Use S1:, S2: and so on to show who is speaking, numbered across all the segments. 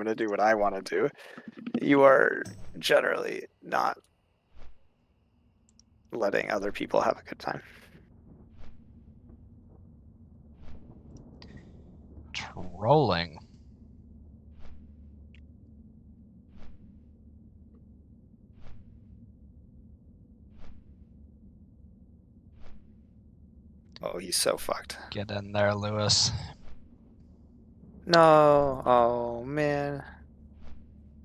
S1: going to do what I want to do, you are generally not letting other people have a good time.
S2: Trolling.
S1: Oh, he's so fucked.
S2: Get in there, Lewis.
S1: No. Oh, man.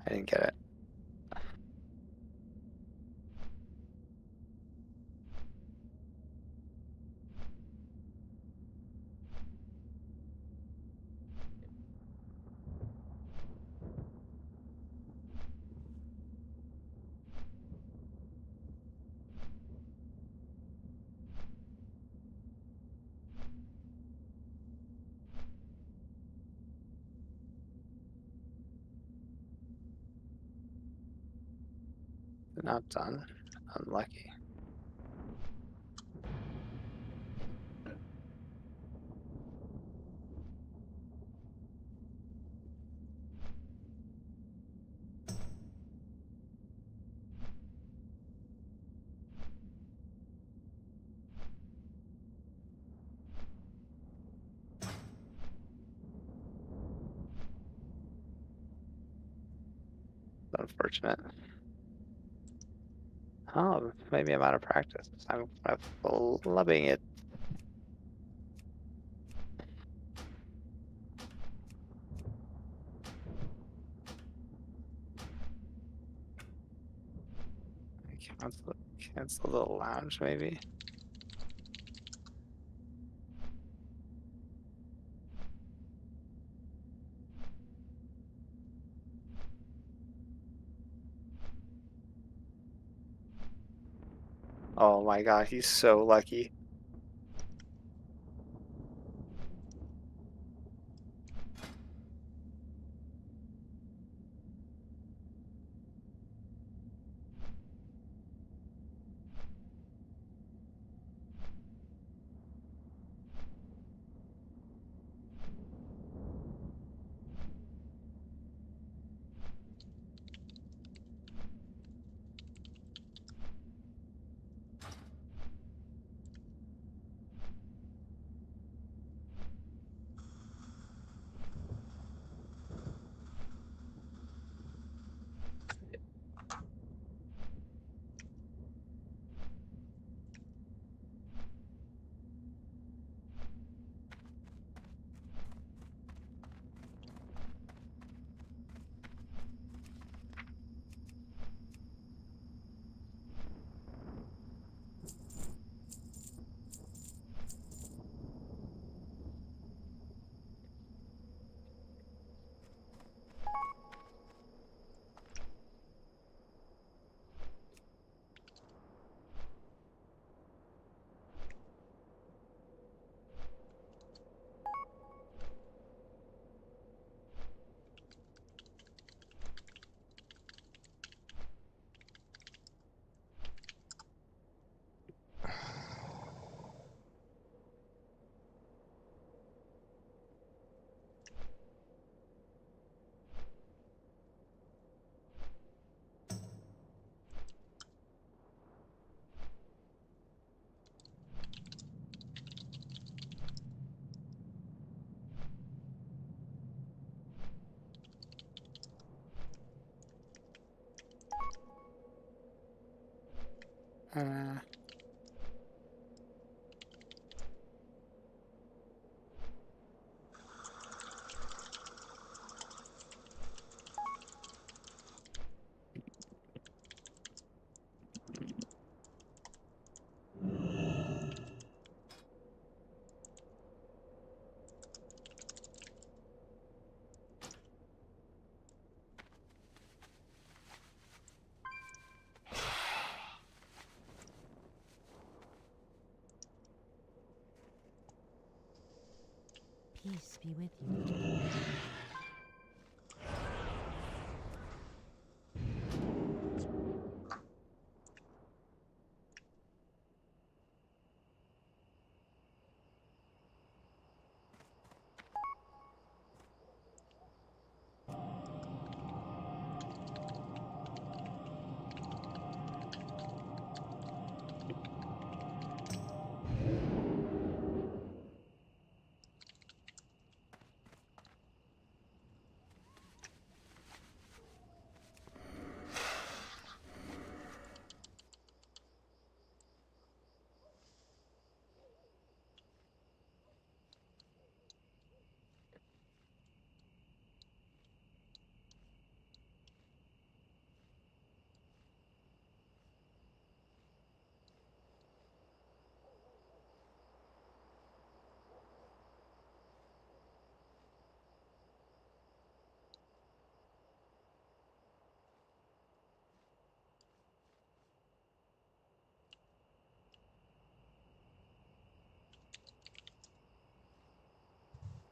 S1: I didn't get it. Not done. Unlucky. Unfortunate. Oh, maybe I'm out of practice. I'm loving it. Cancel the lounge, maybe. Oh my god, he's so lucky. Uh,
S3: Peace be with you.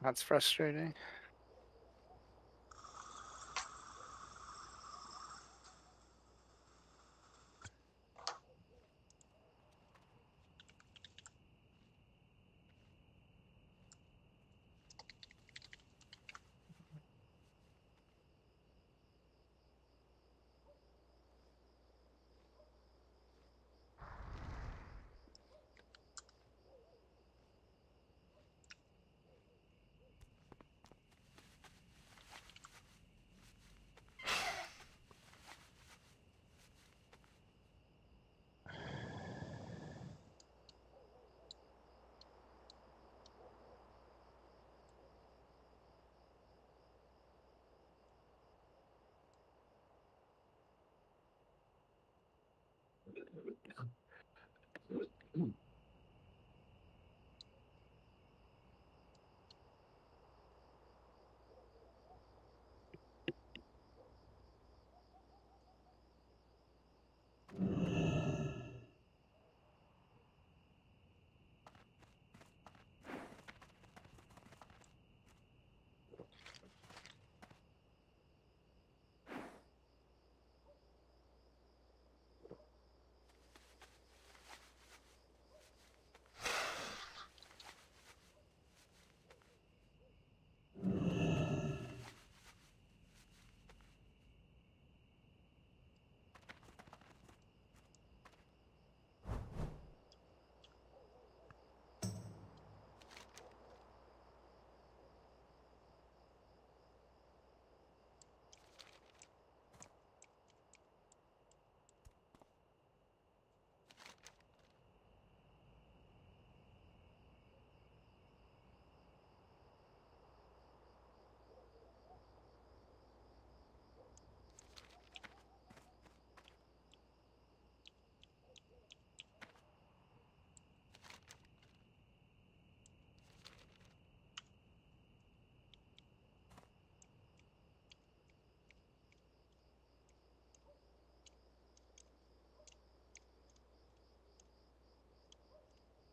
S1: That's frustrating.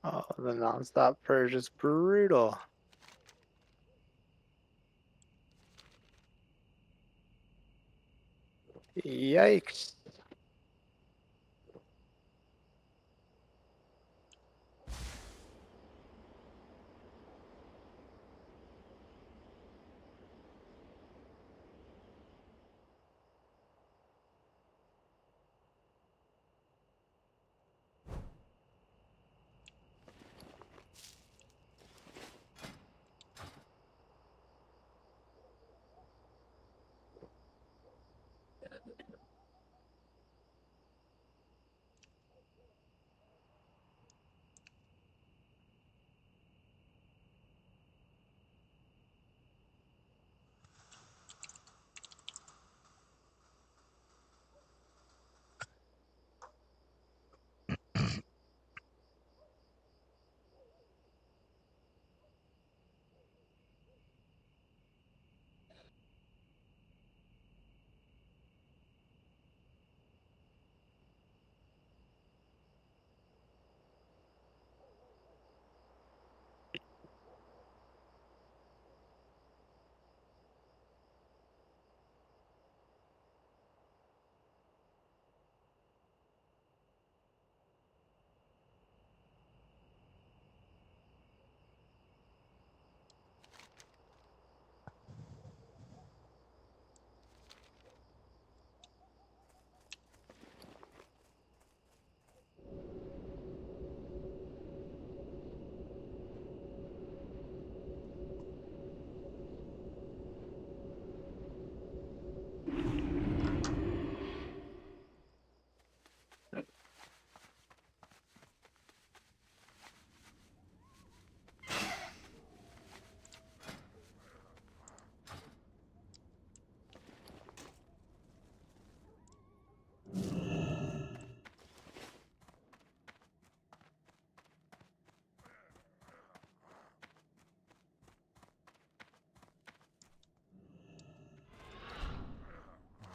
S1: Oh, the nonstop purge is brutal. Yikes.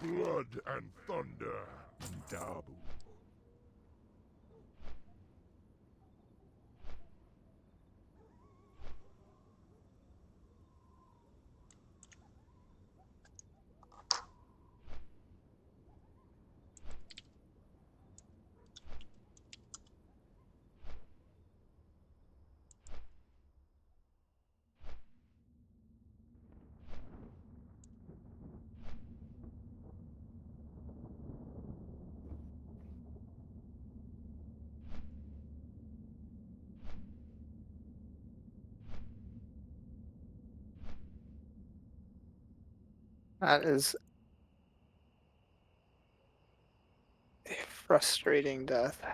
S4: Blood and thunder, Dabu.
S1: That is a frustrating death.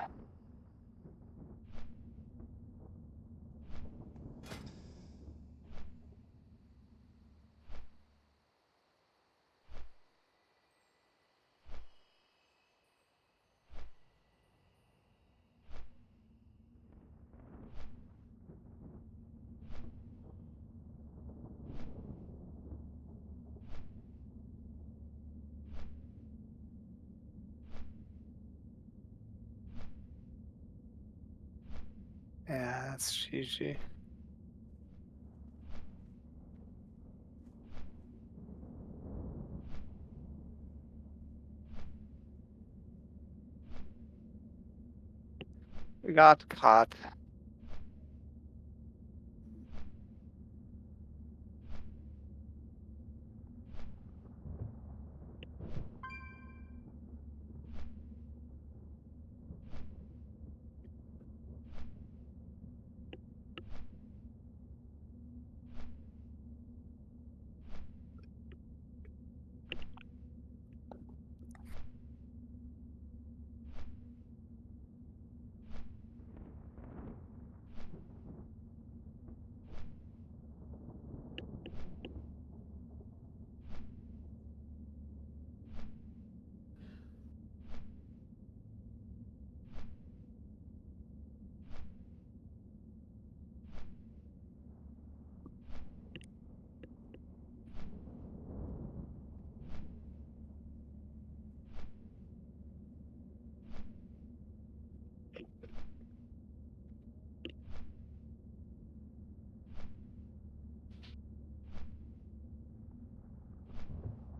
S1: Yeah, that's GG. We got caught.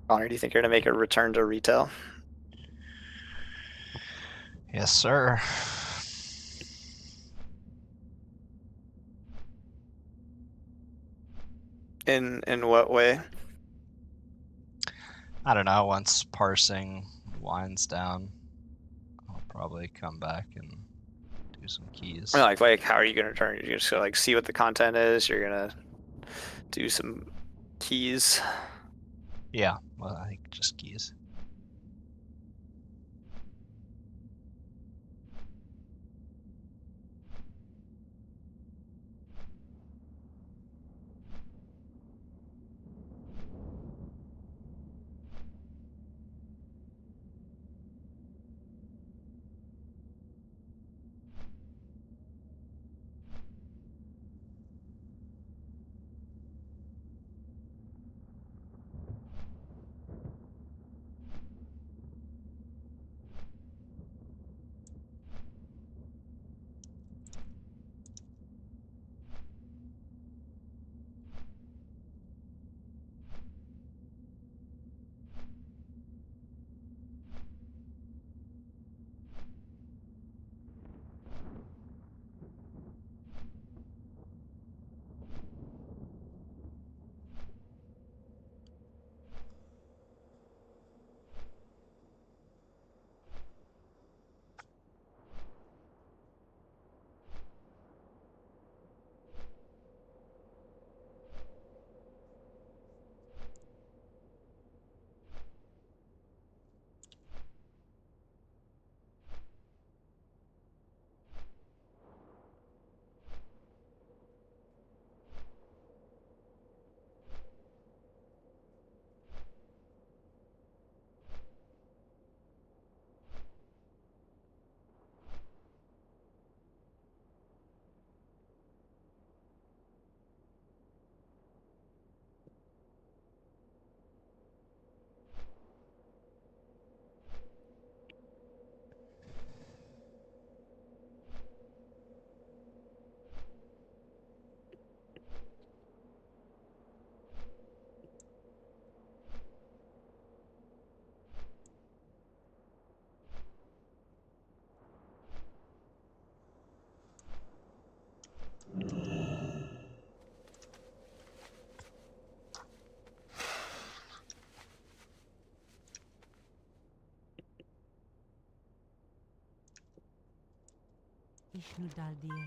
S1: Connor, do you think you're gonna make a return to retail?
S2: Yes, sir.
S1: In what way?
S2: I don't know. Once parsing winds down, I'll probably come back and do some keys.
S1: Or like how are you gonna return? You're just gonna like see what the content is. You're gonna do some keys.
S2: Yeah, well, I think just keys.
S3: İşnu daldiye.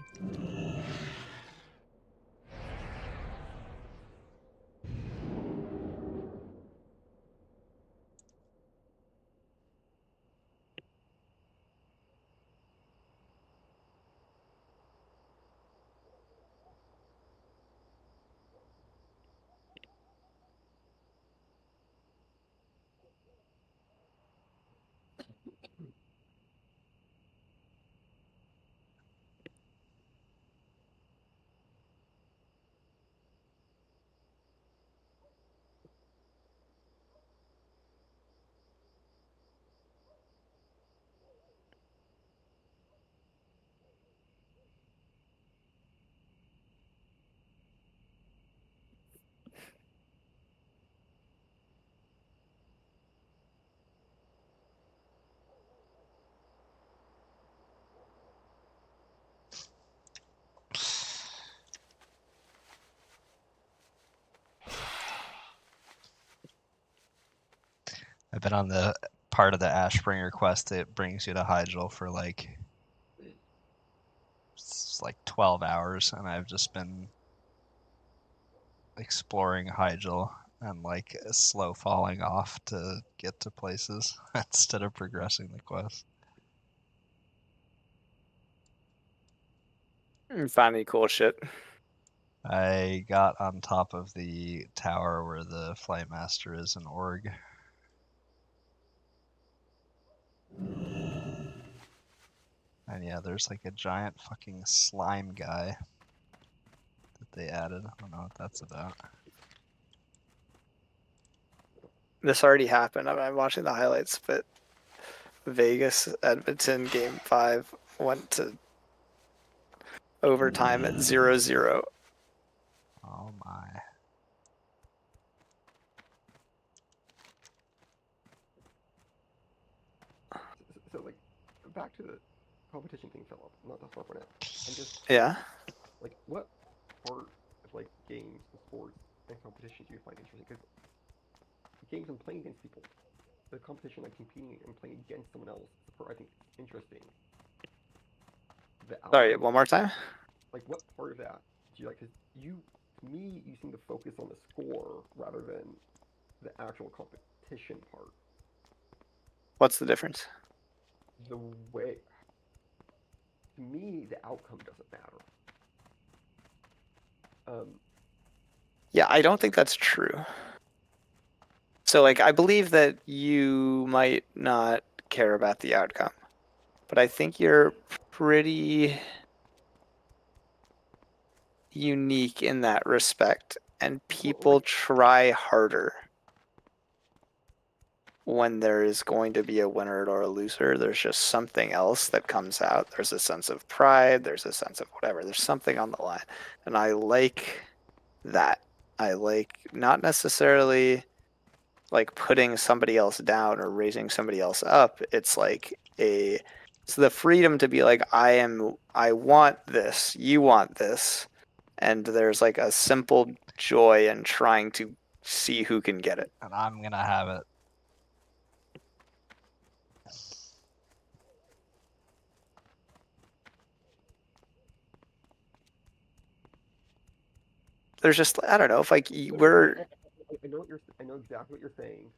S2: I've been on the part of the Ashbringer quest that brings you to Hyjal for like it's like 12 hours, and I've just been exploring Hyjal and like slow falling off to get to places instead of progressing the quest.
S1: Find any cool shit.
S2: I got on top of the tower where the Flight Master is in Org. And yeah, there's like a giant fucking slime guy that they added. I don't know what that's about.
S1: This already happened. I'm watching the highlights, but Vegas Edmonton game 5 went to overtime at 0-0.
S2: Oh my.
S5: So like, back to the competition thing, Philip. Not to harp on it. I'm just
S1: Yeah.
S5: like, what part of like games and sports and competition do you find interesting? Because games and playing against people, the competition, like competing and playing against someone else, is the part I think is interesting. The
S1: Sorry,
S5: outcome,
S1: one more time.
S5: like what part of that do you like? Because you, to me, you seem to focus on the score rather than the actual competition part.
S1: What's the difference?
S5: The way, to me, the outcome doesn't matter.
S1: Yeah, I don't think that's true. So, like, I believe that you might not care about the outcome, but I think you're pretty unique in that respect, and people try harder when there is going to be a winner or a loser. There's just something else that comes out. There's a sense of pride, there's a sense of whatever, there's something on the line, and I like that. I like not necessarily like putting somebody else down or raising somebody else up. It's like it's the freedom to be like, I want this, you want this, and there's like a simple joy in trying to see who can get it.
S2: And I'm gonna have it.
S1: There's just, I don't know, if like we're
S5: I know what you're. I know exactly what you're saying.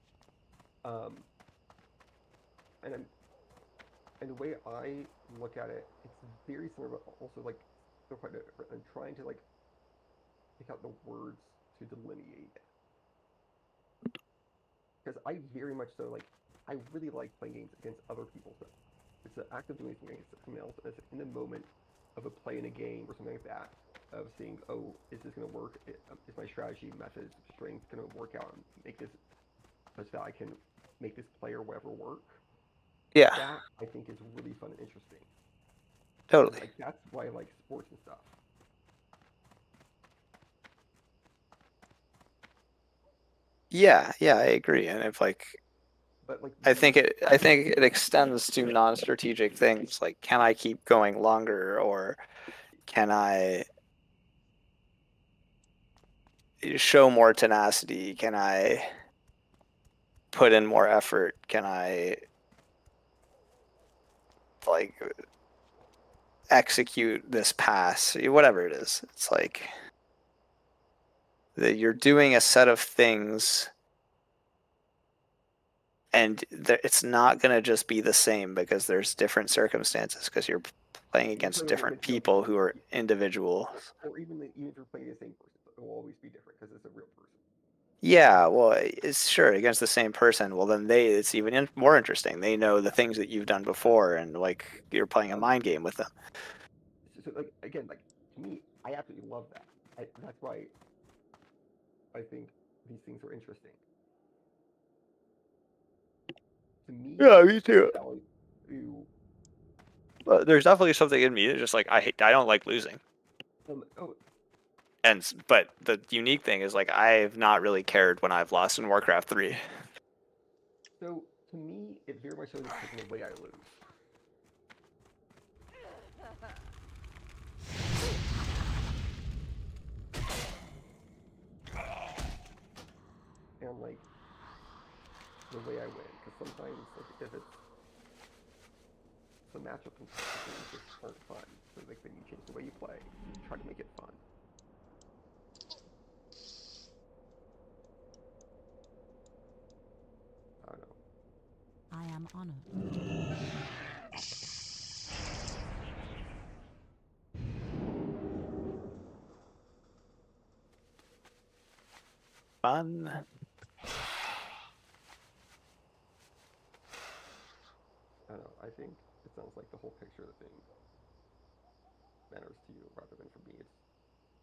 S5: And the way I look at it, it's very similar, but also like they're quite different. I'm trying to like pick out the words to delineate it. Because I very much so like, I really like playing games against other people. So it's the act of doing something against someone else, and it's in the moment of a play in a game or something like that, of seeing, oh, is this going to work? Is my strategy, methods, strength going to work out and make this such that I can make this play or whatever work?
S1: yeah,
S5: That I think is really fun and interesting.
S1: totally.
S5: Like that's why I like sports and stuff.
S1: Yeah, I agree. And if like
S5: But like
S1: I think it extends to non-strategic things like, can I keep going longer, or can I show more tenacity? Can I put in more effort? Can I like execute this pass? Whatever it is. It's like that you're doing a set of things, and it's not going to just be the same because there's different circumstances, because you're playing against different people who are individuals.
S5: or even if you're playing the same person, it will always be different because it's a real person.
S1: Yeah, well, it's sure against the same person. Well, then it's even more interesting. They know the things that you've done before, and like you're playing a mind game with them.
S5: So like again, like to me, I absolutely love that. That's why I think these things are interesting. To me,
S1: Yeah, me too.
S5: value,
S1: There's definitely something in me that's just like, I don't like losing.
S5: oh,
S1: But the unique thing is like, I've not really cared when I've lost in Warcraft 3.
S5: so to me, it very much so depends on the way I lose. And like, the way I win. Because sometimes, like, if it's some matchup complexities just aren't fun. So like then you change the way you play. You try to make it fun. I don't know.
S3: I am honored.
S1: Fun.
S5: I don't know. I think it sounds like the whole picture of the thing matters to you rather than for me. It's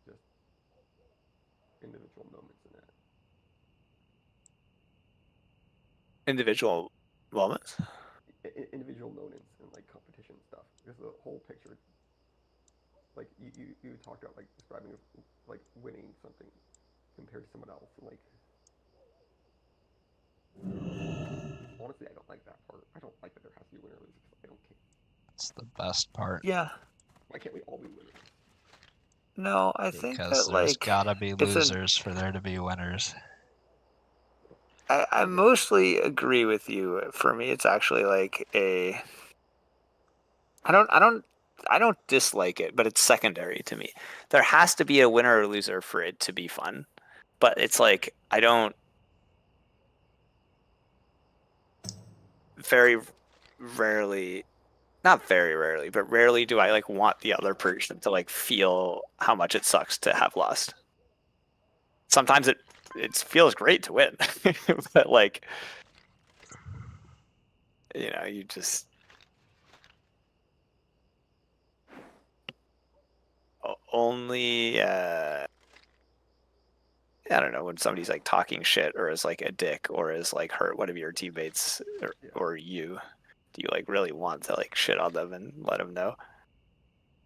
S5: just individual moments in it.
S1: Individual moments.
S5: Individual moments in like competition stuff. Because the whole picture, like you talked about like describing like winning something compared to someone else, and like honestly, I don't like that part. I don't like that there has to be a winner or loser because I don't care.
S2: It's the best part.
S1: Yeah.
S5: Why can't we all be winners?
S1: No, I think
S2: Because
S1: that
S2: there's
S1: like
S2: gotta be
S1: it's an
S2: losers for there to be winners.
S1: I mostly agree with you. For me, it's actually like a I don't dislike it, but it's secondary to me. There has to be a winner or loser for it to be fun. But it's like I don't very rarely not very rarely, but rarely do I like want the other person to like feel how much it sucks to have lost. Sometimes it feels great to win, but like you just only I don't know when somebody's like talking shit or is like a dick or is like hurt one of your teammates or you. Do you like really want to like shit on them and let them know?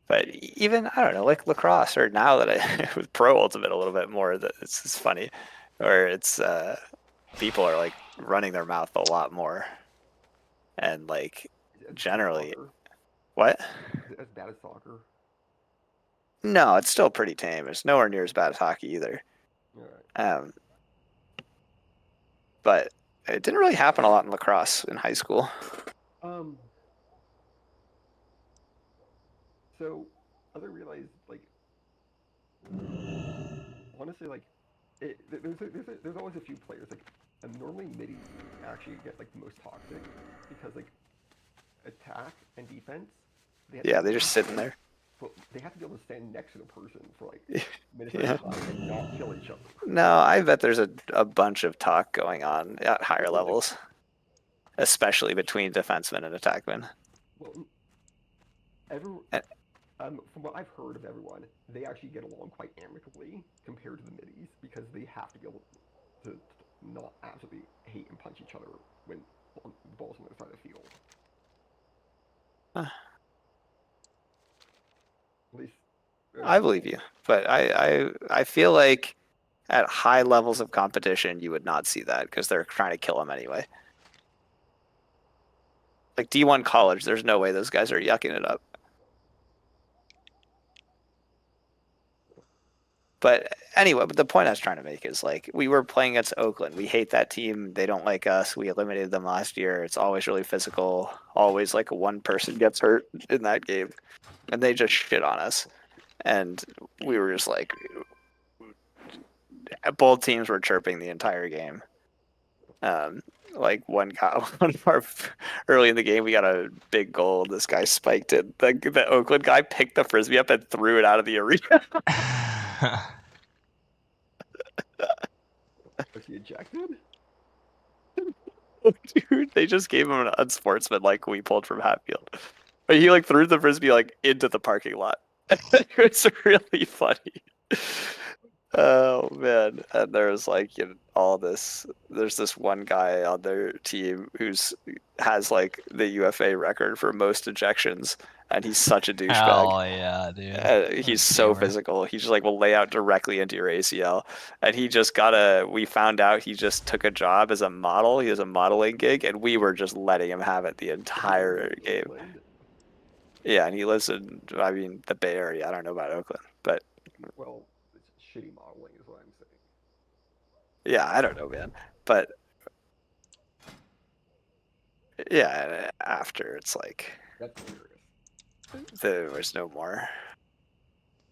S1: But even I don't know, like lacrosse or now that I with Pro Ultimate a little bit more, that it's funny, or it's people are like running their mouth a lot more, and like generally, what?
S5: Is it as bad as soccer?
S1: No, it's still pretty tame. It's nowhere near as bad as hockey either.
S5: All right.
S1: But it didn't really happen a lot in lacrosse in high school.
S5: So other realized like honestly like there's always a few players like normally middies actually get like the most toxic because like attack and defense
S1: Yeah, they're just sitting there.
S5: but they have to be able to stand next to the person for like minutes at a time and not kill each other.
S1: No, I bet there's a bunch of talk going on at higher levels, especially between defensemen and attackmen.
S5: Well, from what I've heard of everyone, they actually get along quite amicably compared to the middies because they have to be able to not absolutely hate and punch each other when the ball's on the other side of the field. At least
S1: I believe you, but I feel like at high levels of competition you would not see that because they're trying to kill him anyway. Like D1 college, there's no way those guys are yucking it up. But anyway, but the point I was trying to make is like we were playing against Oakland. We hate that team. They don't like us. We eliminated them last year. It's always really physical. Always like one person gets hurt in that game, and they just shit on us. And we were just like, both teams were chirping the entire game. Like one of our early in the game, we got a big goal. This guy spiked it. The Oakland guy picked the frisbee up and threw it out of the arena.
S5: was he ejected?
S1: Dude, they just gave him an unsportsmanlike we pulled from Hatfield. But he like threw the frisbee like into the parking lot. It was really funny. Oh man. And there's like all this there's this one guy on their team has like the UFA record for most ejections, and he's such a douchebag.
S2: Hell yeah, dude.
S1: He's so physical. He just like will lay out directly into your ACL. And we found out he just took a job as a model. He has a modeling gig, and we were just letting him have it the entire game. Yeah, and he lives in, the Bay Area. I don't know about Oakland, but
S5: Well, it's shitty modeling is what I'm saying.
S1: yeah, I don't know, man. But Yeah, after it's like
S5: That's hilarious.
S1: there was no more.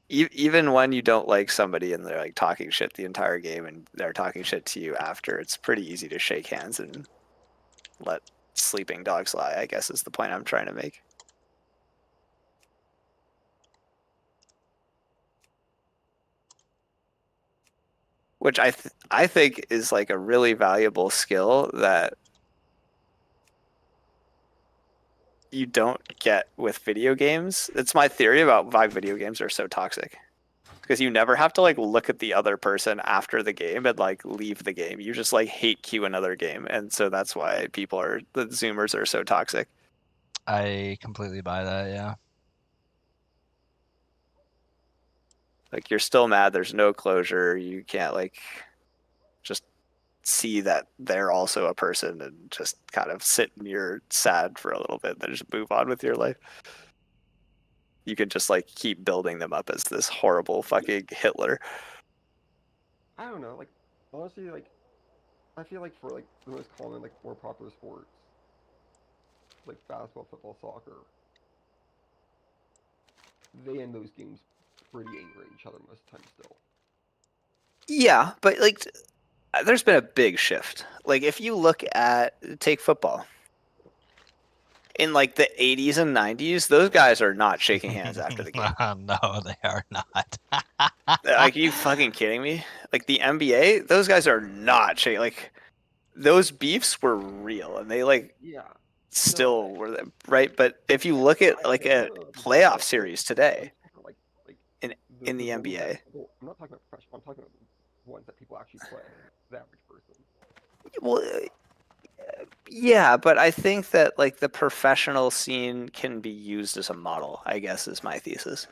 S1: Even when you don't like somebody and they're like talking shit the entire game and they're talking shit to you after, it's pretty easy to shake hands and let sleeping dogs lie, I guess is the point I'm trying to make. Which I think is like a really valuable skill that you don't get with video games. It's my theory about why video games are so toxic. Because you never have to like look at the other person after the game and like leave the game. You just like hate queue another game, and so that's why the Zoomers are so toxic.
S2: I completely buy that. Yeah.
S1: Like you're still mad. There's no closure. You can't like just see that they're also a person and just kind of sit in your sad for a little bit, then just move on with your life. You can just like keep building them up as this horrible fucking Hitler.
S5: I don't know, like, honestly, like, I feel like for, like, the most common, like, more popular sports, like basketball, football, soccer, they end those games pretty angry at each other most of the time still.
S1: Yeah, but like there's been a big shift. Like if you look at take football. In like the 80s and 90s, those guys are not shaking hands after the game.
S2: No, they are not.
S1: Like, are you fucking kidding me? Like the NBA, those guys are not shaking. Like those beefs were real, and they like
S5: Yeah.
S1: still
S5: No,
S1: were them, right? But if you look at like
S5: I
S1: a
S5: don't know if it's like
S1: playoff
S5: that.
S1: series
S5: I'm
S1: today
S5: talking like
S1: in
S5: the
S1: in the
S5: ones that
S1: NBA,
S5: people. I'm not talking about professional. I'm talking about ones that people actually play. The average person.
S1: well, yeah, but I think that like the professional scene can be used as a model, I guess is my thesis.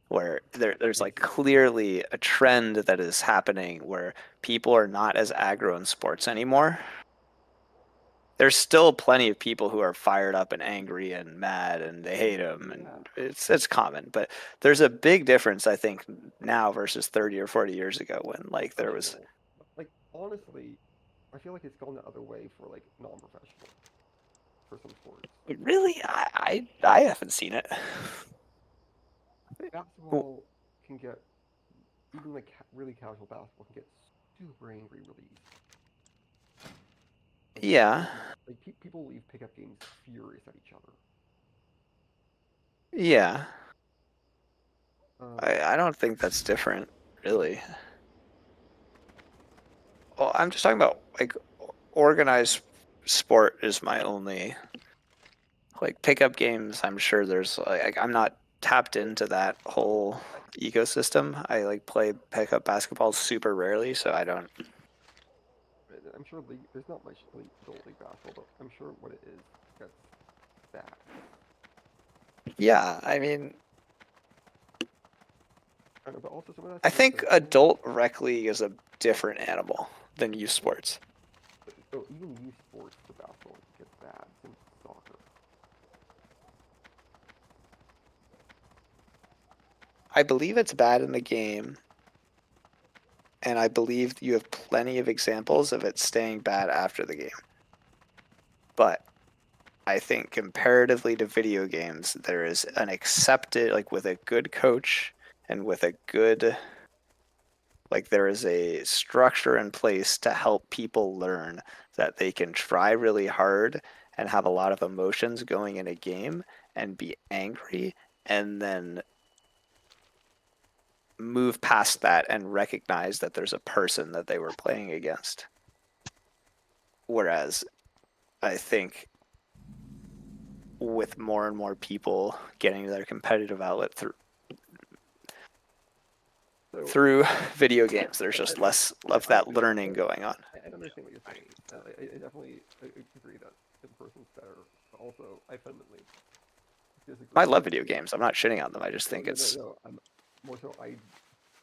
S1: Where there's like clearly a trend that is happening where people are not as aggro in sports anymore. There's still plenty of people who are fired up and angry and mad and they hate him, and it's common. But there's a big difference, I think, now versus 30 or 40 years ago when like there was.
S5: Like honestly, I feel like it's gone the other way for like non-professional for some sports.
S1: Really, I haven't seen it.
S5: Basketball can get even like really casual basketball can get super angry really easy. Like,
S1: Yeah,
S5: people leave pickup games furious at each other.
S1: yeah.
S5: Um,
S1: I don't think that's different, really. Well, I'm just talking about like organized sport is my only like pickup games. I'm sure there's like I'm not tapped into that whole ecosystem. I like play pickup basketball super rarely, so I don't.
S5: I'm sure there's not much adult league basketball, but I'm sure what it is gets bad.
S1: Yeah, I mean,
S5: I don't know, but also some of that
S1: I
S5: stuff is
S1: think
S5: so
S1: adult rec league is a different animal than youth sports.
S5: so even youth sports for basketball gets bad since soccer.
S1: I believe it's bad in the game, and I believe you have plenty of examples of it staying bad after the game. But I think comparatively to video games, there is an accepted, like with a good coach and with a good, like there is a structure in place to help people learn that they can try really hard and have a lot of emotions going in a game and be angry and then move past that and recognize that there's a person that they were playing against. Whereas I think with more and more people getting their competitive outlet through video games, there's just less of that learning going on.
S5: I understand what you're saying. I definitely agree that in person's better. But also, I fundamentally disagree.
S1: I love video games. I'm not shitting on them. I just think
S5: No,
S1: it's.
S5: no, I'm more so I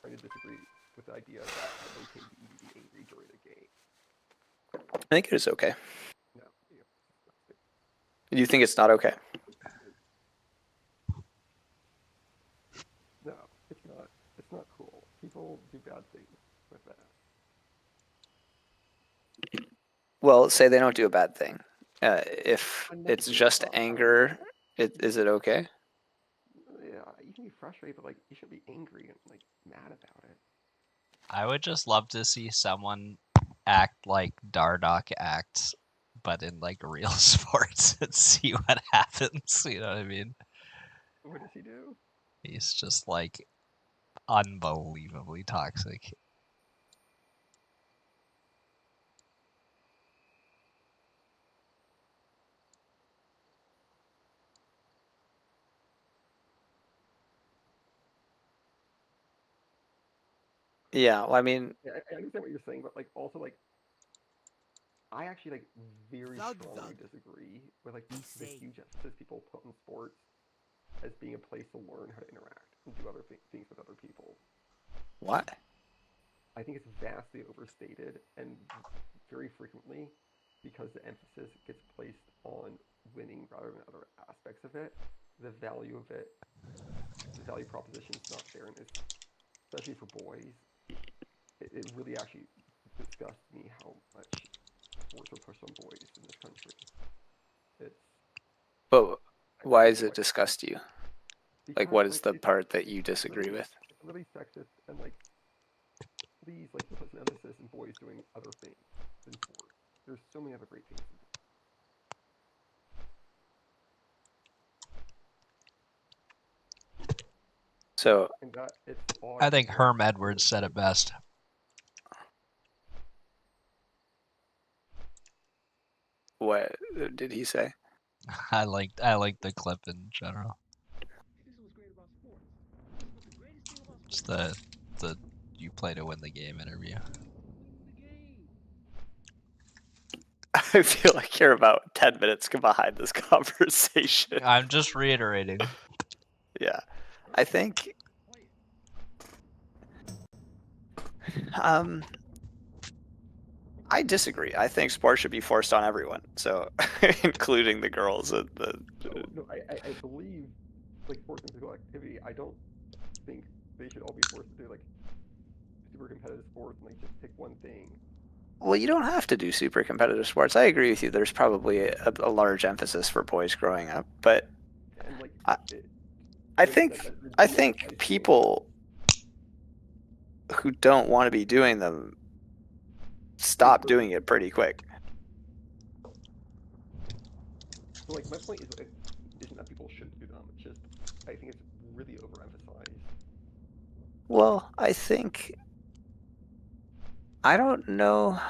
S5: try to disagree with the idea that it's okay to even be angry during a game.
S1: I think it is okay.
S5: No, yeah,
S1: You think it's not okay?
S5: no, it's not. It's not cool. People do bad things with that.
S1: Well, say they don't do a bad thing, If it's just anger, is it okay?
S5: Yeah, you can be frustrated, but like you should be angry and like mad about it.
S2: I would just love to see someone act like Dardoch acts, but in like real sports and see what happens. You know what I mean?
S5: What does he do?
S2: He's just like unbelievably toxic.
S1: Yeah, well, I mean,
S5: Yeah, I understand what you're saying, but like also like I actually like very strongly disagree with like the huge emphasis people put on sports as being a place to learn how to interact and do other things with other people.
S1: what?
S5: I think it's vastly overstated and very frequently because the emphasis gets placed on winning rather than other aspects of it. The value of it, the value proposition is not there, and it's, especially for boys, it really actually disgusts me how much sports are pushed on boys in this country. It's
S1: But
S5: I
S1: why
S5: don't
S1: does
S5: know
S1: it
S5: why.
S1: disgust you? Like,
S5: Because
S1: what is
S5: like
S1: the part that you disagree
S5: really
S1: with?
S5: it's really sexist and like please like put some emphasis in boys doing other things than sports. There's so many other great things to do.
S1: So,
S5: And that it's odd
S2: I
S5: for
S2: think
S5: boys
S2: Herm
S5: to feel
S2: Edwards said it best.
S1: what did he say?
S2: I liked the clip in general. Just the you play to win the game interview.
S1: I feel like you're about 10 minutes behind this conversation.
S2: I'm just reiterating.
S1: Yeah. I think um I disagree. I think sports should be forced on everyone. So including the girls and the
S5: No, I believe like sports and physical activity. I don't think they should all be forced to do like super competitive sports and like just pick one thing.
S1: well, you don't have to do super competitive sports. I agree with you. There's probably a large emphasis for boys growing up, but
S5: And like
S1: I,
S5: it,
S1: I
S5: like
S1: think
S5: the
S1: I
S5: junior and high
S1: think
S5: school.
S1: people who don't want to be doing them
S5: Like
S1: stop doing it pretty quick.
S5: so like my point is like, isn't that people shouldn't do them. It's just I think it's really overemphasized.
S1: Well, I don't know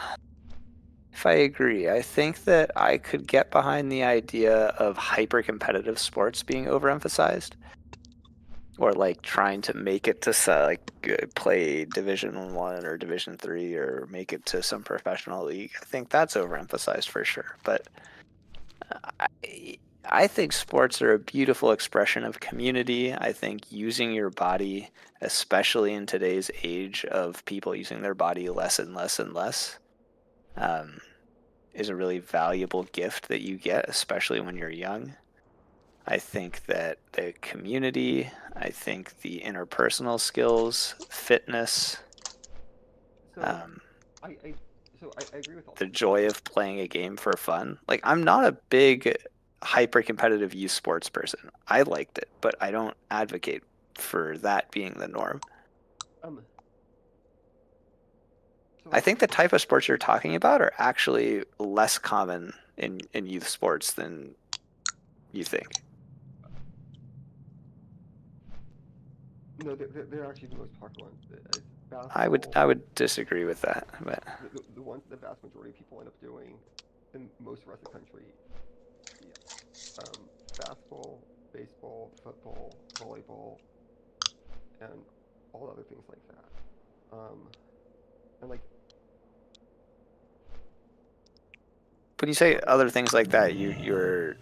S1: if I agree. I think that I could get behind the idea of hyper competitive sports being overemphasized, or like trying to make it to play Division 1 or Division 3 or make it to some professional league. I think that's overemphasized for sure. But I think sports are a beautiful expression of community. I think using your body, especially in today's age of people using their body less and less and less, um, is a really valuable gift that you get, especially when you're young. I think that the community, I think the interpersonal skills, fitness,
S5: So
S1: um,
S5: I so I agree with all
S1: the
S5: that stuff.
S1: joy of playing a game for fun. Like, I'm not a big hyper competitive youth sports person. I liked it, but I don't advocate for that being the norm.
S5: Um. So
S1: I
S5: like
S1: think the type of sports you're talking about are actually less common in youth sports than you think.
S5: no, they're actually the most popular ones. It's
S1: I would
S5: basketball.
S1: I would disagree with that, but
S5: The ones the vast majority of people end up doing in most of the rest of the country. Yeah. Basketball, baseball, football, volleyball, and all other things like that. And like
S1: when you say
S5: what
S1: other things like that, you're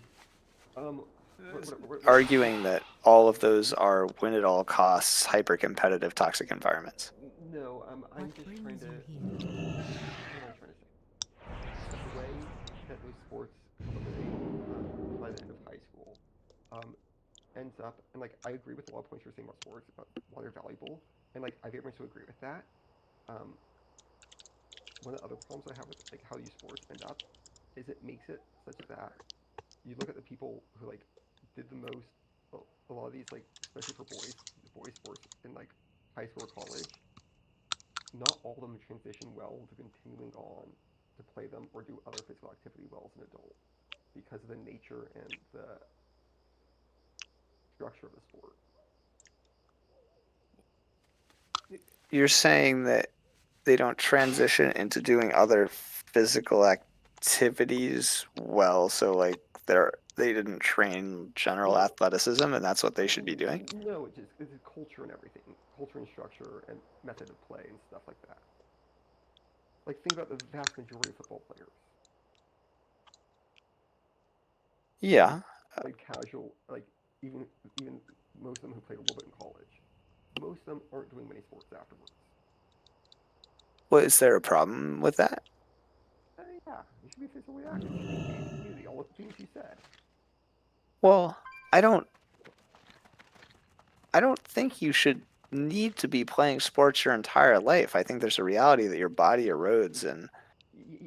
S5: um what
S1: arguing that all of those are win at all costs, hyper competitive, toxic environments.
S5: no, I'm
S3: What
S5: just
S3: brings
S5: trying to
S3: you here?
S5: what am I trying to say? The way that those sports culminate by the end of high school ends up, and like I agree with a lot of points you're saying about sports, about why they're valuable, and like I very much so agree with that. Um, One of the other problems I have with like how these sports end up is it makes it such that people who like did the most. A lot of these like, especially for boys sports in like high school or college, not all of them transition well to continuing on to play them or do other physical activity well as an adult because of the nature and the structure of the sport.
S1: You're saying that they don't transition into doing other physical activities well, so like they didn't train general athleticism, and that's what they should be doing.
S5: No, it's culture and everything, culture and structure and method of play and stuff like that. Like think about the vast majority of football players,
S1: Yeah.
S5: like casual, like even most of them who played a little bit in college, most of them aren't doing many sports afterwards.
S1: Well, is there a problem with that?
S5: Yeah, you should be physically active. You should be engaged in the community. All the things you said.
S1: Well, I don't think you should need to be playing sports your entire life. I think there's a reality that your body erodes and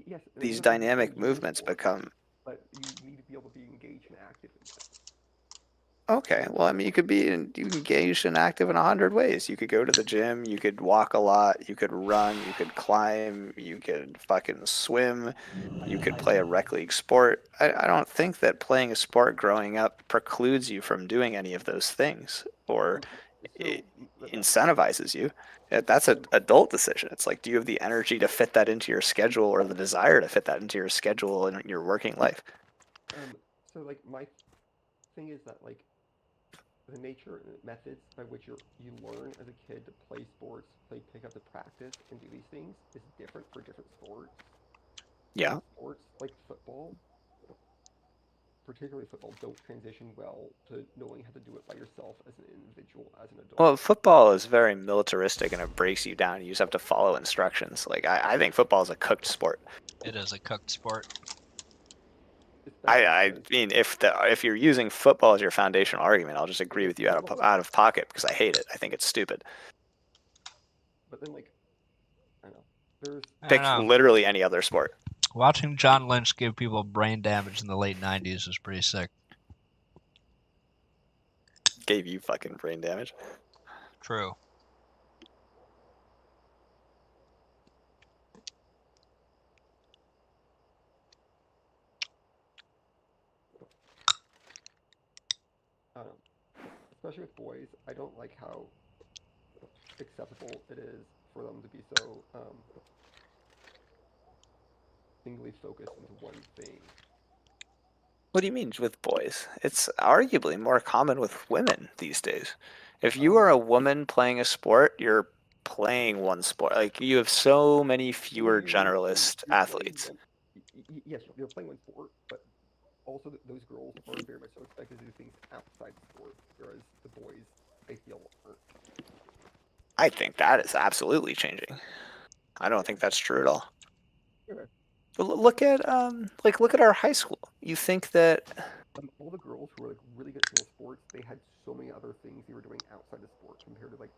S5: Yes,
S1: these
S5: you don't have to be
S1: dynamic
S5: enjoy
S1: movements
S5: sports,
S1: become
S5: but you need to be able to be engaged and active in them.
S1: okay. Well, I mean, you engaged and active in 100 ways. You could go to the gym, you could walk a lot, you could run, you could climb, you could fucking swim, you could play a rec league sport. I don't think that playing a sport growing up precludes you from doing any of those things or
S5: So
S1: it incentivizes you. That's an adult decision. It's like, do you have the energy to fit that into your schedule or the desire to fit that into your schedule and your working life?
S5: so like my thing is that like the nature and methods by which you learn as a kid to play sports, pick up the practice and do these things is different for different sports.
S1: Yeah.
S5: Some sports like football, particularly football, don't transition well to knowing how to do it by yourself as an individual, as an adult.
S1: Well, football is very militaristic and it breaks you down. You just have to follow instructions. Like I think football is a cooked sport.
S2: It is a cooked sport.
S1: I mean, if you're using football as your foundational argument, I'll just agree with you out of pocket because I hate it. I think it's stupid.
S5: But then like, I don't know. There's
S2: I
S1: Pick
S2: don't know.
S1: literally any other sport.
S2: Watching John Lynch give people brain damage in the late 90s was pretty sick.
S1: Gave you fucking brain damage.
S2: True.
S5: I don't know. Especially with boys, I don't like how acceptable it is for them to be so singly focused into one thing.
S1: What do you mean with boys? It's arguably more common with women these days. If you are a woman playing a sport, you're playing one sport. Like you have so many fewer generalist athletes.
S5: Yes, you're playing one sport, but also those girls are very much so expected to do things outside the sport, whereas the boys, I feel, aren't.
S1: I think that is absolutely changing. I don't think that's true at all.
S5: Okay.
S1: But look at look at our high school. You think that
S5: All the girls who were like really good at single sports, they had so many other things they were doing outside of sport compared to like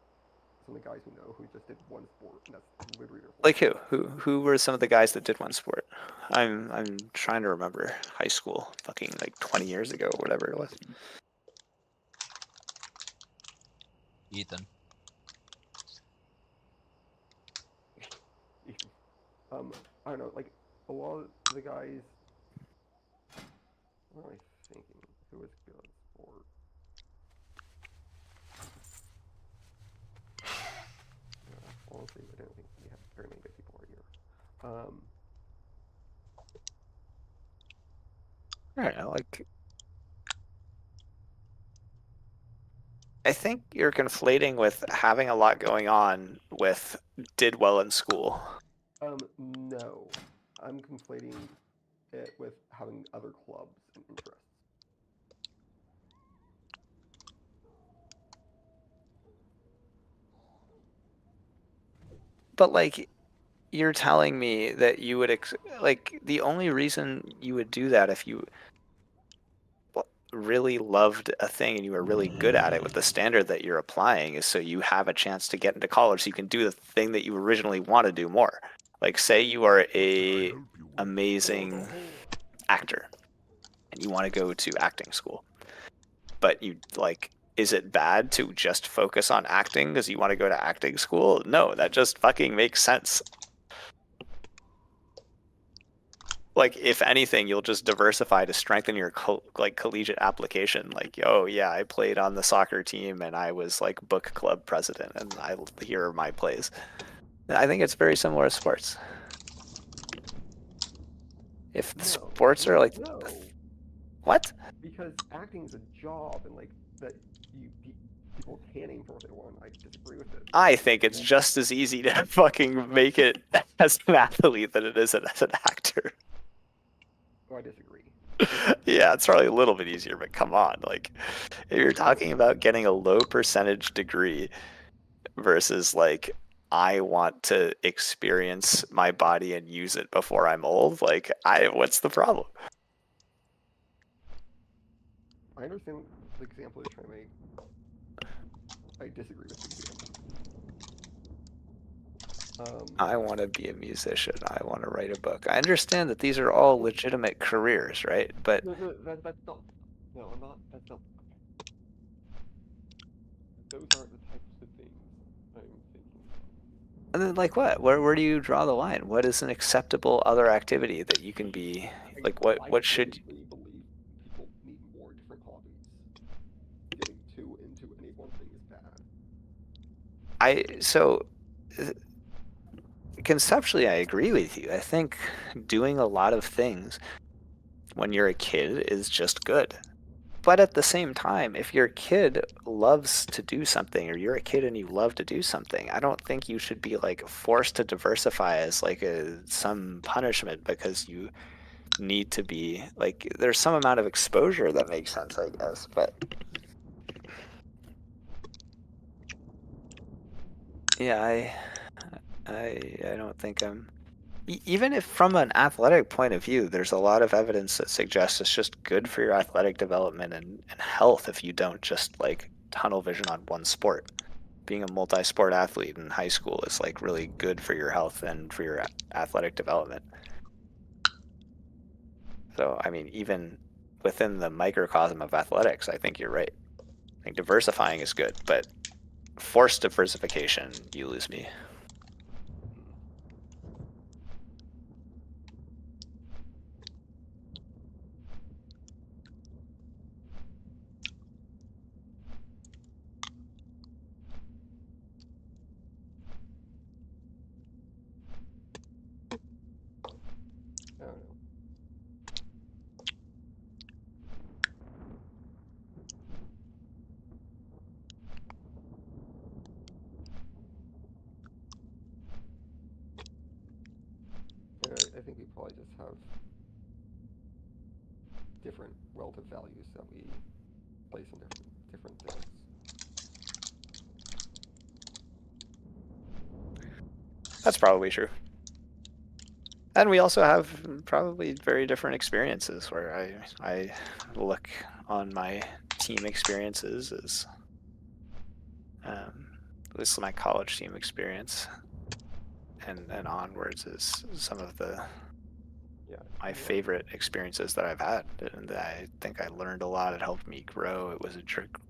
S5: some of the guys we know who just did one sport, and that's literally their whole
S1: like
S5: life.
S1: who were some of the guys that did one sport? I'm trying to remember high school, fucking like 20 years ago, whatever it was.
S2: Ethan.
S5: I don't know, like a lot of the guys. What am I thinking? Who was good at sport? Honestly, I don't think we have very many good people right here.
S1: I don't know, like I think you're conflating with having a lot going on with did well in school.
S5: No, I'm conflating it with having other clubs and interests.
S1: But like you're telling me that you would like the only reason you would do that if you really loved a thing and you were really good at it with the standard that you're applying is so you have a chance to get into college so you can do the thing that you originally want to do more. Like say you are a amazing actor and you want to go to acting school. But you like, is it bad to just focus on acting because you want to go to acting school? No, that just fucking makes sense. Like, if anything, you'll just diversify to strengthen your collegiate application. Like, oh yeah, I played on the soccer team and I was like book club president, and here are my plays. I think it's very similar to sports. If
S5: No,
S1: sports are like,
S5: no,
S1: what?
S5: because acting's a job, and like that people can aim for what they want. I disagree with it.
S1: I think it's just as easy to fucking make it as an athlete than it is as an actor.
S5: Oh, I disagree.
S1: Yeah, it's probably a little bit easier, but come on, like, if you're talking about getting a low percentage degree versus like, I want to experience my body and use it before I'm old, like, what's the problem?
S5: I understand the example you're trying to make. I disagree with the example.
S1: I want to be a musician. I want to write a book. I understand that these are all legitimate careers, right? But
S5: no, that's not. No, I'm not. That's not. Those aren't the types of things I'm thinking of.
S1: and then, like, what? Where do you draw the line? What is an acceptable other activity that you can be like? What should?
S5: I believe people need more different hobbies. Getting too into any one thing is bad.
S1: So conceptually, I agree with you. I think doing a lot of things when you're a kid is just good. But at the same time, if your kid loves to do something, or you're a kid and you love to do something, I don't think you should be like forced to diversify as like some punishment because you need to be like, there's some amount of exposure that makes sense, I guess. But yeah, I don't think I'm. Even if from an athletic point of view, there's a lot of evidence that suggests it's just good for your athletic development and health if you don't just like tunnel vision on one sport. Being a multi-sport athlete in high school is like really good for your health and for your athletic development. So, I mean, even within the microcosm of athletics, I think you're right. I think diversifying is good, but forced diversification, you lose me.
S5: I don't know. I think we probably just have different relative values that we place in different things.
S1: That's probably true. And we also have probably very different experiences where I look on my team experiences as at least my college team experience and onwards is some of my favorite experiences that I've had, and I think I learned a lot. It helped me grow. It was a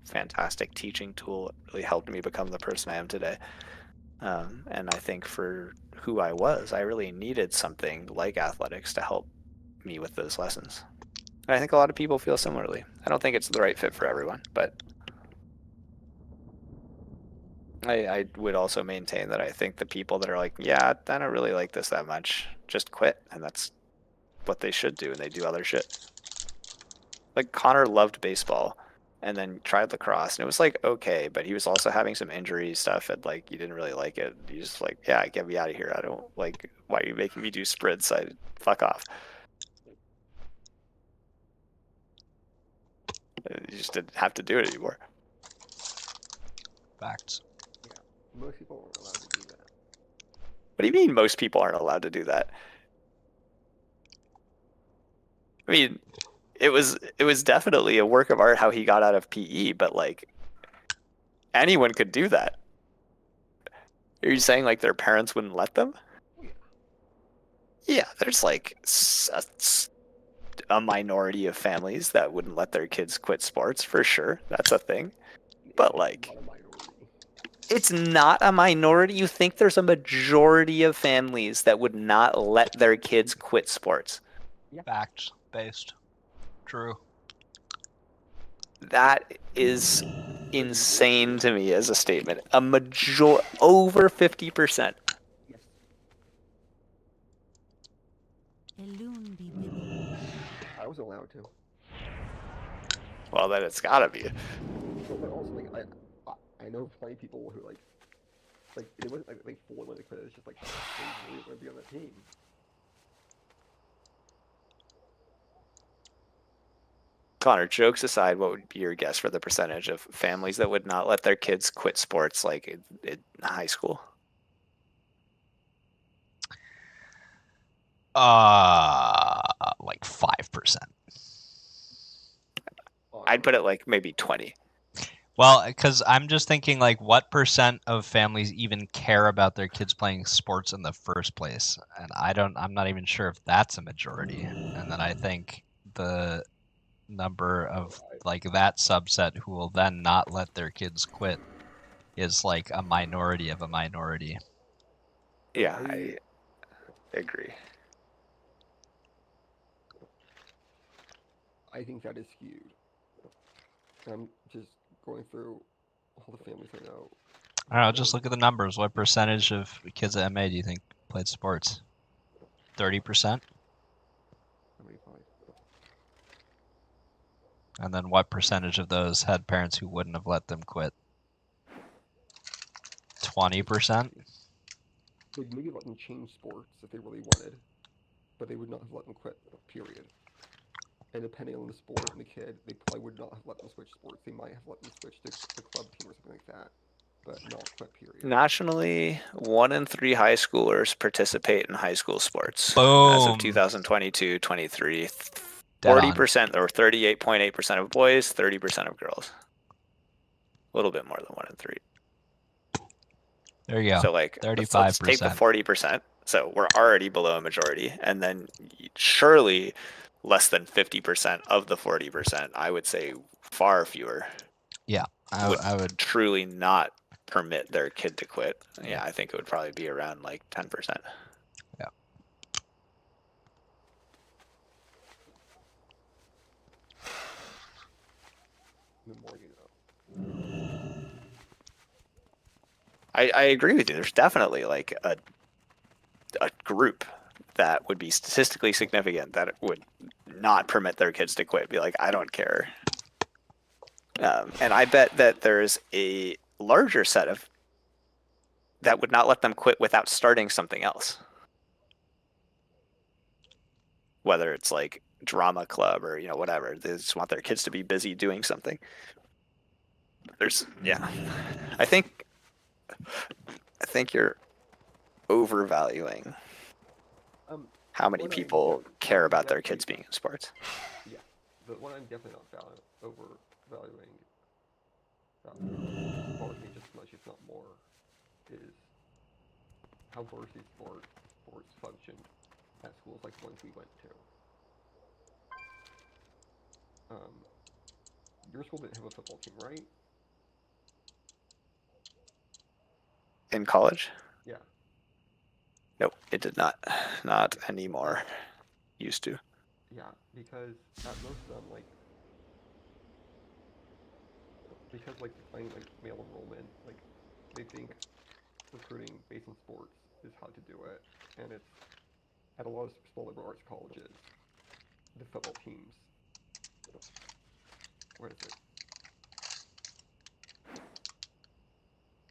S1: fantastic teaching tool. It really helped me become the person I am today. And I think for who I was, I really needed something like athletics to help me with those lessons. And I think a lot of people feel similarly. I don't think it's the right fit for everyone, but I would also maintain that I think the people that are like, yeah, I don't really like this that much, just quit. And that's what they should do, and they do other shit. Like, Connor loved baseball and then tried lacrosse, and it was like okay, but he was also having some injury stuff, and like, you didn't really like it. You just like, yeah, get me out of here. I don't like, why are you making me do sprints? Fuck off. You just didn't have to do it anymore.
S2: Facts.
S5: Yeah, most people aren't allowed to do that.
S1: What do you mean most people aren't allowed to do that? I mean, it was definitely a work of art how he got out of PE, but like, anyone could do that. Are you saying like their parents wouldn't let them?
S5: Yeah.
S1: Yeah, there's like a minority of families that wouldn't let their kids quit sports for sure. That's a thing. But
S5: It's
S1: like,
S5: not a minority.
S1: it's not a minority. You think there's a majority of families that would not let their kids quit sports.
S2: Fact based. True.
S1: That is insane to me as a statement. Over 50%.
S5: Yes.
S3: Elune be wibble.
S5: I was allowed to.
S1: Well, then it's gotta be.
S5: But also, like, I know plenty of people who, like, it wasn't like full Olympic, but it's just like, they really want to be on that team.
S1: Connor, jokes aside, what would be your guess for the percentage of families that would not let their kids quit sports like in high school?
S2: Like 5%.
S1: I'd put it like maybe 20.
S2: Well, because I'm just thinking, like, what percent of families even care about their kids playing sports in the first place? And I'm not even sure if that's a majority. And then I think the number of, like, that subset who will then not let their kids quit is like a minority of a minority.
S1: Yeah, I agree.
S5: I think that is skewed. I'm just going through all the families I know.
S2: I don't know, just look at the numbers. What percentage of kids at MA do you think played sports? 30%?
S5: How many probably?
S2: And then what percentage of those had parents who wouldn't have let them quit? 20%?
S5: They'd maybe let them change sports if they really wanted, but they would not have let them quit, period. And depending on the sport and the kid, they probably would not have let them switch sports. They might have let them switch to the club team or something like that, but not quit, period.
S1: Nationally, 1 in 3 high schoolers participate in high school sports. As of
S2: Boom.
S1: 2022-23,
S2: Dead on.
S1: 40% or 38.8% of boys, 30% of girls. A little bit more than 1 in 3.
S2: There you go.
S1: So like, let's take the
S2: 35%.
S1: 40%. So we're already below a majority, and then surely less than 50% of the 40%. I would say far fewer.
S2: Yeah, I would.
S1: truly not permit their kid to quit. Yeah, I think it would probably be around like 10%.
S2: Yeah.
S5: The more you know.
S1: I agree with you. There's definitely like a group that would be statistically significant that would not permit their kids to quit. Be like, I don't care. And I bet that there's a larger set of that would not let them quit without starting something else. Whether it's like drama club or, whatever. They just want their kids to be busy doing something. I think you're overvaluing how many
S5: One
S1: people care about their kids being in sports.
S5: Yeah, but one I'm definitely not overvaluing, varsity just as much, if not more, is how varsity sports functioned at schools like the ones we went to. Your school didn't have a football team, right?
S1: In college?
S5: Yeah.
S1: Nope, it did not. Not anymore. Used to.
S5: Yeah, because at most of them, because declining male enrollment, they think recruiting based on sports is how to do it, and it's at a lot of small liberal arts colleges, the football teams. What is it?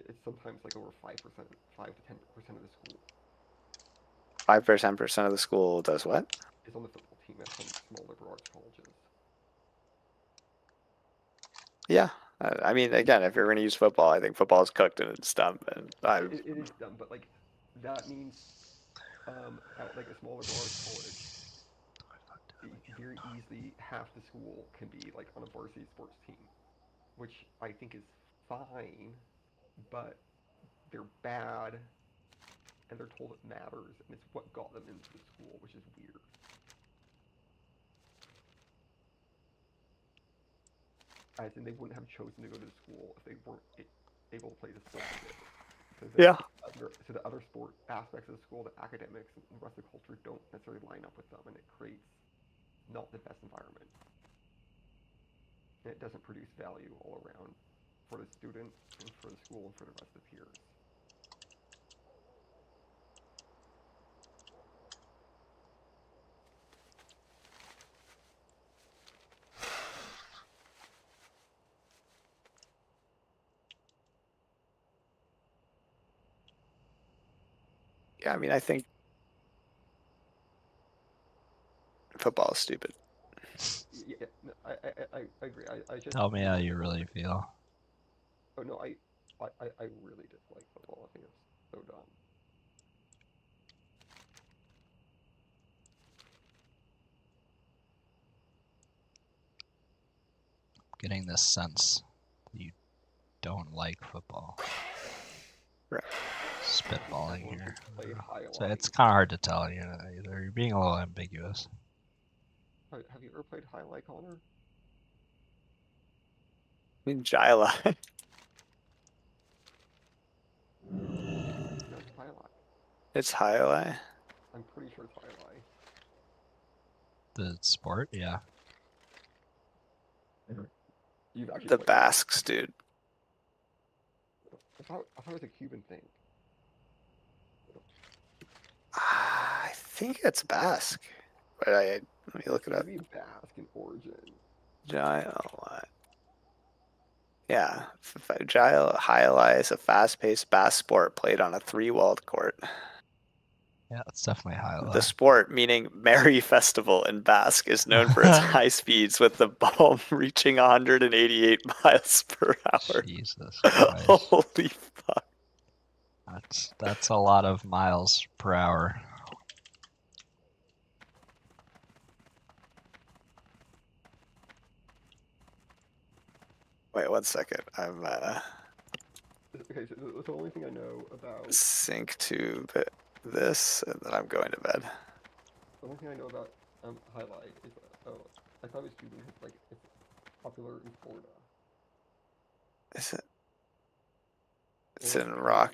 S5: It's sometimes over 5%, 5 to 10% of the school
S1: 5% of the school does what?
S5: is on the football team at some small liberal arts colleges.
S1: Yeah. I mean, again, if you're going to use football, I think football is cooked and it's dumb. And
S5: It is dumb, but that means at a small liberal arts college, very easily half the school can be on a varsity sports team, which I think is fine, but they're bad, and they're told it matters, and it's what got them into the school, which is weird. as in they wouldn't have chosen to go to school if they weren't able to play the sport they did.
S1: Yeah.
S5: So the other sport aspects of the school, the academics, and the rest of the culture don't necessarily line up with them, and it creates not the best environment. And it doesn't produce value all around for the student and for the school and for the rest of the peers.
S1: Yeah, I mean, I think football is stupid.
S5: Yeah, no, I agree. I just
S2: Tell me how you really feel.
S5: Oh no, I really dislike football. I think it's so dumb.
S2: Getting this sense that you don't like football.
S1: Right.
S2: Spitballing here.
S5: Play
S2: So
S5: highlight.
S2: it's kind of hard to tell. You know, either you're being a little ambiguous.
S5: Have you ever played highlight, Connor?
S1: I mean, Jyla.
S5: No, it's highlight.
S1: It's highlight.
S5: I'm pretty sure it's highlight.
S2: The sport, yeah.
S5: You've actually
S1: The
S5: played
S1: Basques, dude.
S5: I thought it was a Cuban thing.
S1: I think it's Basque. But let me look it up.
S5: Maybe Basque in origin.
S1: Jyla. Yeah, Jyla is a fast-paced bass sport played on a 3-walled court.
S2: Yeah, it's definitely
S1: The
S2: highlight.
S1: sport, meaning Merry Festival in Basque, is known for its high speeds, with the ball reaching 188 miles per hour.
S2: Jesus Christ.
S1: Holy fuck.
S2: That's a lot of miles per hour.
S1: Wait 1 second. I'm
S5: Okay, so the only thing I know about
S1: sync to this, and then I'm going to bed.
S5: the only thing I know about highlight is I thought it was Cuban because like it's popular in Florida.
S1: Is it? It's
S5: And
S1: in rock.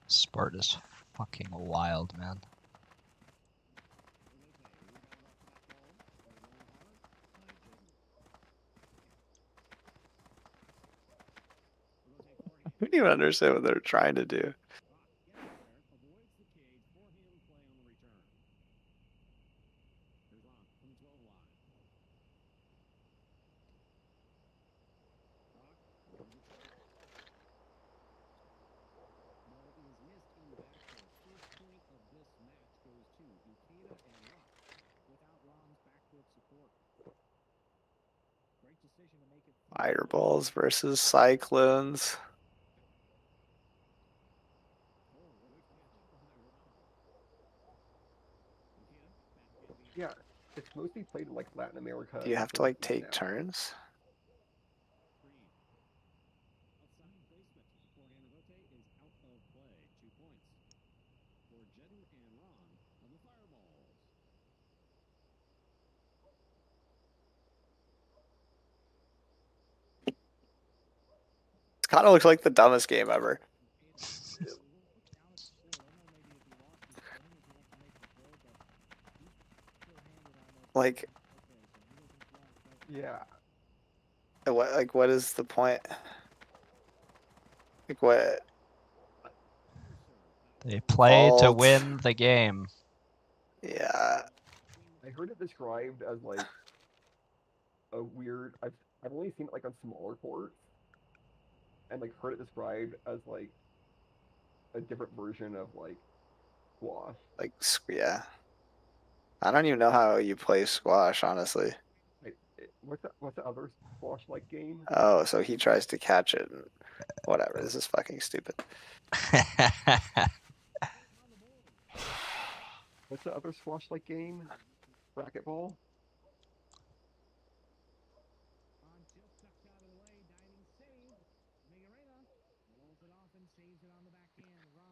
S2: Sport is fucking wild, man.
S1: I don't even understand what they're trying to do. Fireballs versus Cyclones.
S5: yeah, it's mostly played in like Latin America.
S1: Do you
S5: and
S1: have to like
S5: Philippines
S1: take
S5: now.
S1: turns? It kind of looks like the dumbest game ever. Like,
S5: Yeah,
S1: what is the point? Like, what?
S2: They play to
S1: Vault.
S2: win the game.
S1: Yeah.
S5: I heard it described as like a weird. I've only seen it like on smaller ports, and like heard it described as like a different version of like squash.
S1: Like, yeah. I don't even know how you play squash, honestly.
S5: What's the other squash like game?
S1: Oh, so he tries to catch it. And whatever. This is fucking stupid.
S5: What's the other squash like game? racquetball.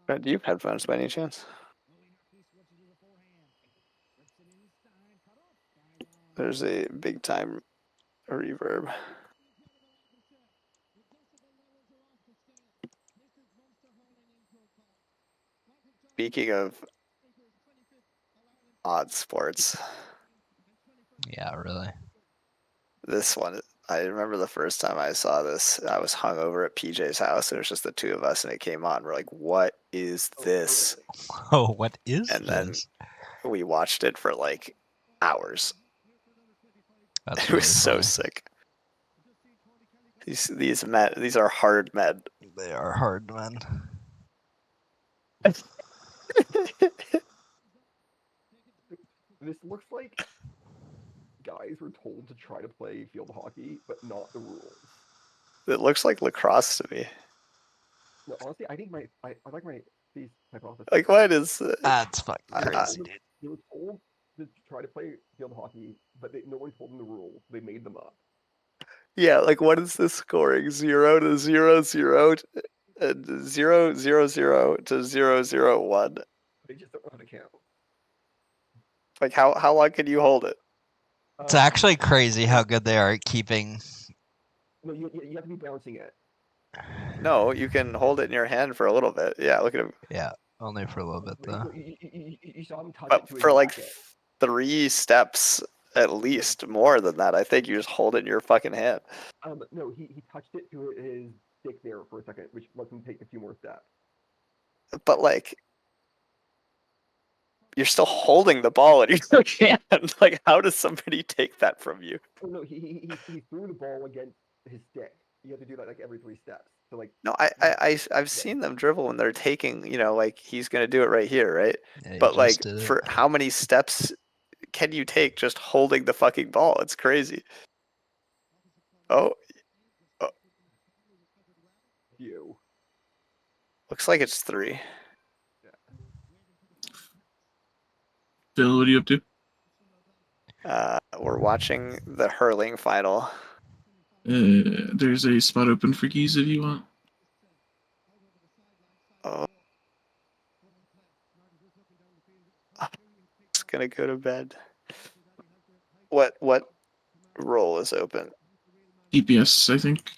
S1: Do you have headphones by any chance? There's a big time reverb. Speaking of odd sports,
S2: Yeah, really.
S1: this one, I remember the first time I saw this, I was hungover at PJ's house. It was just the two of us, and it came on. We're like, what is this?
S2: Oh, what is
S1: And then
S2: this?
S1: we watched it for like hours.
S2: That's
S1: It
S2: really
S1: was so
S2: funny.
S1: sick. These men, these are hard men.
S2: They are hard, man.
S5: This looks like guys were told to try to play field hockey, but not the rules.
S1: It looks like lacrosse to me.
S5: No, honestly, I think I like these hypothesis.
S1: Like, what is?
S2: That's fucking
S1: I-
S2: crazy, dude.
S5: They were told to try to play field hockey, but no one told them the rules. They made them up.
S1: Yeah, like what is this scoring? 0 to 0 0 and 0 0 0 to 0 0 1.
S5: They just don't know how to count.
S1: Like how long can you hold it?
S2: It's actually crazy how good they are at keeping.
S5: No, you have to be bouncing it.
S1: No, you can hold it in your hand for a little bit. Yeah, look at him.
S2: Yeah, only for a little bit though.
S5: You saw him touch it
S1: But
S5: to his
S1: for like
S5: jacket.
S1: 3 steps at least, more than that, I think you just hold it in your fucking hand.
S5: No, he touched it to his dick there for a second, which lets him take a few more steps.
S1: But like, you're still holding the ball in your hand. Like, how does somebody take that from you?
S5: Oh no, he threw the ball against his stick. You have to do that like every 3 steps. So like.
S1: No, I've seen them dribble when they're taking, like he's gonna do it right here, right?
S2: Yeah, you
S1: But like,
S2: just did it.
S1: for how many steps can you take just holding the fucking ball? It's crazy. Oh,
S5: You.
S1: looks like it's 3.
S6: Bill, what are you up to?
S1: We're watching the hurling final.
S6: There's a spot open for keys if you want.
S1: Oh, it's gonna go to bed. What role is open?
S6: DPS, I think.